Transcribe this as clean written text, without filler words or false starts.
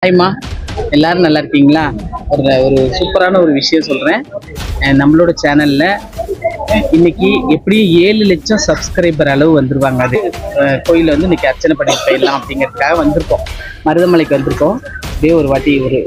ஹாய்மா, எல்லாரும் நல்லா இருக்கீங்களா? ஒரு ஒரு சூப்பரான ஒரு விஷயம் சொல்கிறேன். நம்மளோட சேனலில் இன்னைக்கு எப்படி 7 லட்சம் சப்ஸ்கிரைபர் அளவு வந்துருவாங்க. அது கோயிலில் வந்து இன்னைக்கு அர்ச்சனை பண்ணிட்டு போயிடலாம் அப்படிங்கிறதுக்காக வந்திருக்கோம். மருதமலைக்கு வந்திருக்கோம். அப்படியே ஒரு வாட்டி ஒரு